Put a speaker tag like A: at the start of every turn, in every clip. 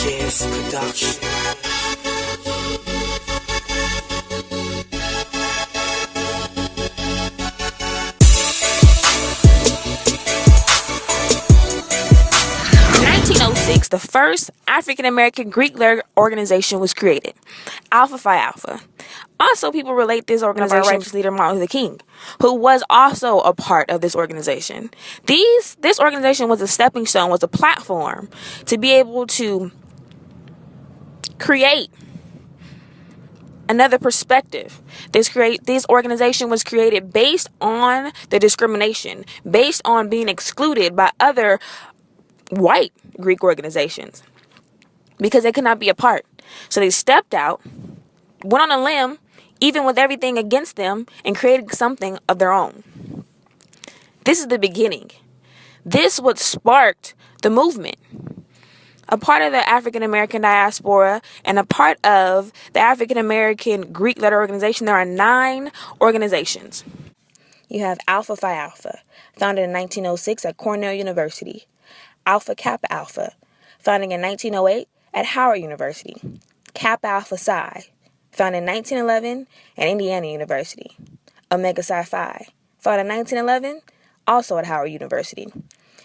A: Jazz Production. 1906, the first African-American Greek letter organization was created, Alpha Phi Alpha. Also, people relate this organization to righteous leader Martin Luther King, who was also a part of this organization. This organization was a stepping stone, was a platform to be able to create another perspective. This organization was created based on the discrimination, based on being excluded by other white Greek organizations because they could not be a part. So they stepped out, went on a limb, even with everything against them, and created something of their own. This is the beginning. This what sparked the movement. A part of the African American diaspora and a part of the African American Greek letter organization, there are 9 organizations. You have Alpha Phi Alpha, founded in 1906 at Cornell University. Alpha Kappa Alpha, founded in 1908 at Howard University. Kappa Alpha Psi, founded in 1911 at Indiana University. Omega Psi Phi, founded in 1911, also at Howard University.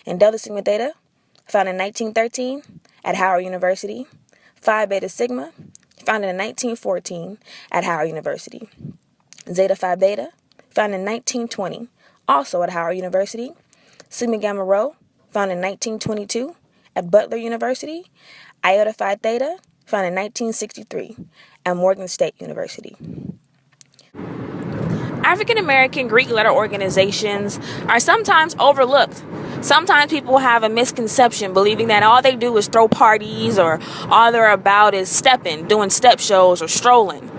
A: And Delta Sigma Theta, founded in 1913 at Howard University. Phi Beta Sigma, founded in 1914 at Howard University. Zeta Phi Beta, founded in 1920, also at Howard University. Sigma Gamma Rho, founded in 1922 at Butler University. Iota Phi Theta, founded in 1963 at Morgan State University. African American Greek letter organizations are sometimes overlooked. Sometimes people have a misconception believing that all they do is throw parties or all they're about is stepping, doing step shows or strolling.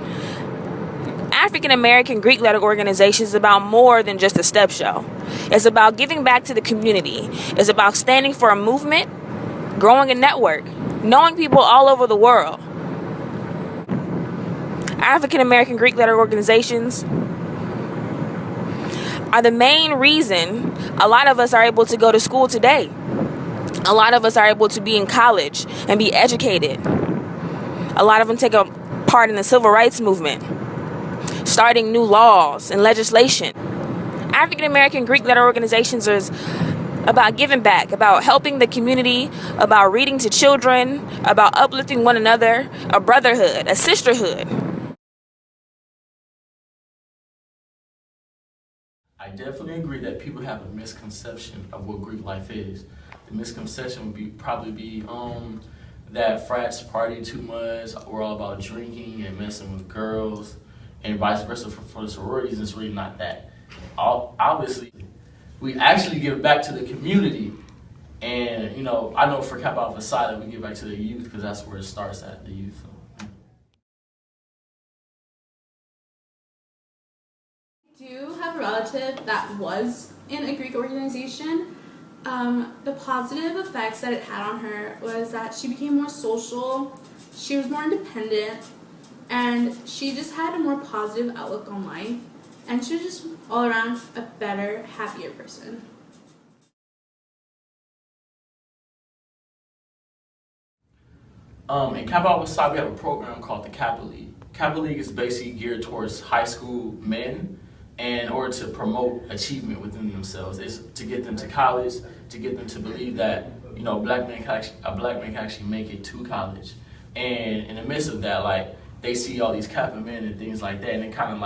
A: African American Greek letter organization is about more than just a step show. It's about giving back to the community. It's about standing for a movement, growing a network, knowing people all over the world. African American Greek letter organizations are the main reason a lot of us are able to go to school today. A lot of us are able to be in college and be educated. A lot of them take a part in the civil rights movement, starting new laws and legislation. African American Greek letter organizations are about giving back, about helping the community, about reading to children, about uplifting one another, a brotherhood, a sisterhood.
B: I definitely agree that people have a misconception of what Greek life is. The misconception would probably be that frats party too much, we're all about drinking and messing with girls, and vice versa for the sororities. It's really not that. Obviously, we actually give back to the community, and I know for Kappa Alpha Psi that we give back to the youth because that's where it starts at, the youth.
C: I do have a relative that was in a Greek organization. The positive effects that it had on her was that she became more social, she was more independent, and she just had a more positive outlook on life, and she was just all around a better, happier person.
B: In Kappa Alpha Psi, we have a program called the Kappa League. Kappa League is basically geared towards high school men, and in order to promote achievement within themselves. It's to get them to college, to get them to believe that a black man can actually make it to college. And in the midst of that, they see all these Kappa men and things like that, and it kind of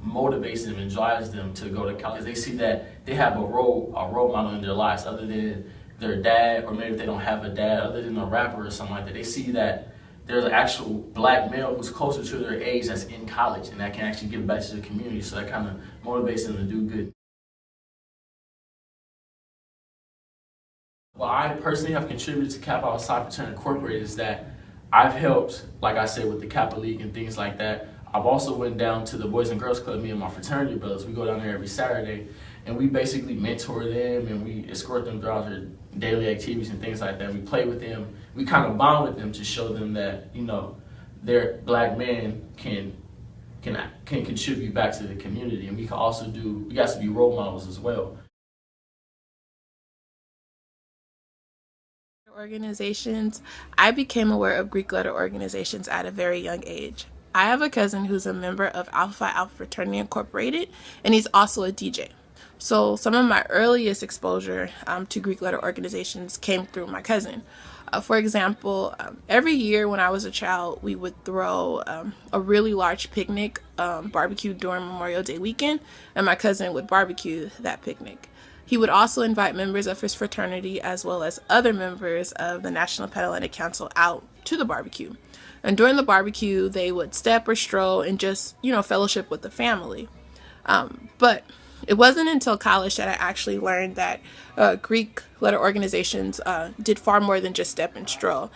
B: motivates them and drives them to go to college. They see that they have a role model in their lives other than their dad, or maybe if they don't have a dad, other than a rapper or something like that. They see that there's an actual black male who's closer to their age that's in college and that can actually give back to the community. So that kind of motivates them to do good. What I personally have contributed to Kappa Alpha Psi Fraternity Incorporated is that I've helped, like I said, with the Kappa League and things like that. I've also went down to the Boys and Girls Club, me and my fraternity brothers. We go down there every Saturday, and we basically mentor them, and we escort them throughout their daily activities and things like that. We play with them. We kind of bond with them to show them that, their black men can contribute back to the community, and we got to be role models as well.
D: organizations, I became aware of Greek letter organizations at a very young age. I have a cousin who's a member of Alpha Alpha Fraternity Incorporated, and he's also a DJ. So some of my earliest exposure to Greek letter organizations came through my cousin. For example, every year when I was a child, we would throw a really large picnic, barbecue during Memorial Day weekend, and my cousin would barbecue that picnic. He would also invite members of his fraternity as well as other members of the National Panhellenic Council out to the barbecue. And during the barbecue, they would step or stroll and just, fellowship with the family. But it wasn't until college that I actually learned that Greek letter organizations did far more than just step and stroll.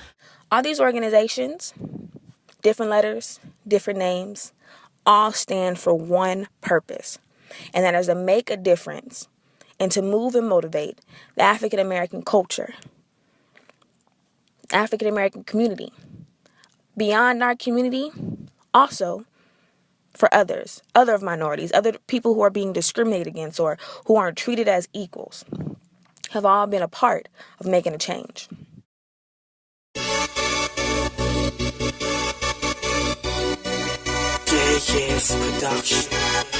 A: All these organizations, different letters, different names, all stand for one purpose, and that is to make a difference and to move and motivate the African American culture, African American community. Beyond our community, also for others, other minorities, other people who are being discriminated against or who aren't treated as equals, have all been a part of making a change.
E: Yes, production.